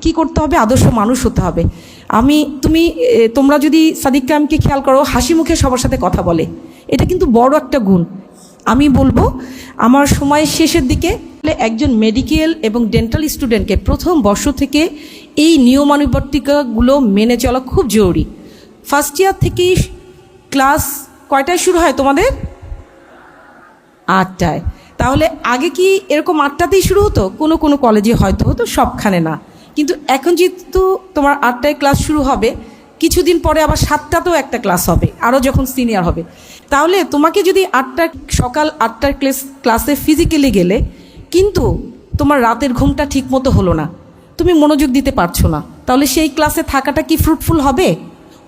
কি করতে হবে? আদর্শ মানুষ হতে হবে। তোমরা যদি সাদিক কায়েমকে খেয়াল করো, হাসি মুখে সবার সাথে কথা বলে, এটা কিন্তু বড় একটা গুণ। আমি বলবো আমার সময়ের শেষের দিকে একজন মেডিকেল এবং ডেন্টাল স্টুডেন্টকে প্রথম বর্ষ থেকে এই নিয়মানুবর্তিকাগুলো মেনে চলা খুব জরুরি। ফার্স্ট ইয়ার থেকেই ক্লাস কয়টায় শুরু হয় তোমাদের? 8টায়। তাহলে আগে কি এরকম 8টাতেই শুরু হতো? কোনো কোনো কলেজে হয়তো হতো, সবখানে না। কিন্তু এখন যেহেতু তোমার 8টায় ক্লাস শুরু হবে, কিছুদিন পরে আবার 7টাতেও একটা ক্লাস হবে, আরও যখন সিনিয়র হবে। তাহলে তোমাকে যদি সকাল 8টার ক্লাসে ফিজিক্যালি গেলে, কিন্তু তোমার রাতের ঘুমটা ঠিক মতো হলো না, তুমি মনোযোগ দিতে পারছো না, তাহলে সেই ক্লাসে থাকাটা কি ফ্রুটফুল হবে?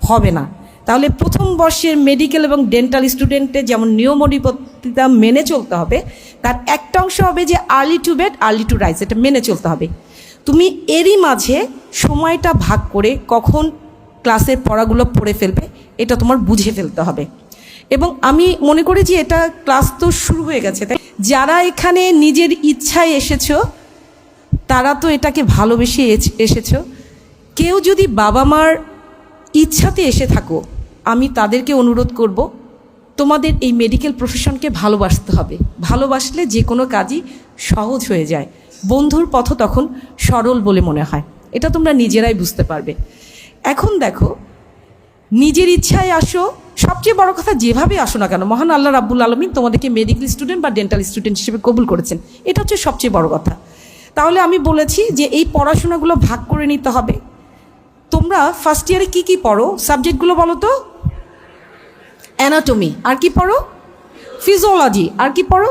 হবে না। তাহলে প্রথম বর্ষের মেডিকেল এবং ডেন্টাল স্টুডেন্টের যেমন নিয়মানুবর্তিতা মেনে চলতে হবে, তার একটা অংশ হবে যে early to bed early to rise, এটা মেনে চলতে হবে। তুমি এরই মাঝে সময়টা ভাগ করে কখন ক্লাসের পড়াগুলো পড়ে ফেলবে, এটা তোমার বুঝে ফেলতে হবে। এবং আমি মনে করি যে এটা ক্লাস তো শুরু হয়ে গেছে, তাই যারা এখানে নিজের ইচ্ছায় এসেছো তারা তো এটাকে ভালোবেসে এসেছো। কেউ যদি বাবা মার ইচ্ছাতে এসে থাকো, আমি তাদেরকে অনুরোধ করব, তোমাদের এই মেডিকেল প্রফেশনকে ভালোবাসতে হবে। ভালোবাসলে যে কোনো কাজই সহজ হয়ে যায়, বন্ধুর পথ তখন সরল বলে মনে হয়। এটা তোমরা নিজেরাই বুঝতে পারবে। এখন দেখো, নিজের ইচ্ছায় আসো, সবচেয়ে বড় কথা যেভাবে আসো না কেন, মহান আল্লাহ রাব্বুল আলামিন তোমাদেরকে মেডিকেল স্টুডেন্ট বা ডেন্টাল স্টুডেন্ট হিসেবে কবুল করেছেন, এটা হচ্ছে সবচেয়ে বড় কথা। তাহলে আমি বলেছি যে এই পড়াশোনাগুলো ভাগ করে নিতে হবে। তোমরা ফার্স্ট ইয়ারে কি কি পড়ো? সাবজেক্টগুলো বলো তো। অ্যানাটমি, আর কি পড়ো? ফিজিওলজি, আর কি পড়ো?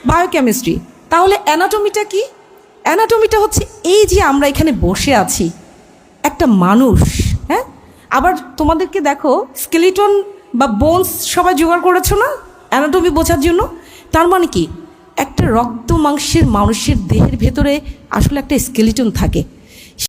বায়োকেমিস্ট্রি। তাহলে অ্যানাটমিটা কি? অ্যানাটমিটা হচ্ছে এই যে আমরা এখানে বসে আছি, একটা মানুষ, হ্যাঁ? আবার তোমাদেরকে দেখো, স্কেলিটন বা বোনস সবাই জোগাড় করেছো না অ্যানাটমি বোঝার জন্য? তার মানে কি, একটা রক্ত মাংসের মানুষের দেহের ভেতরে আসলে একটা স্কেলিটন থাকে।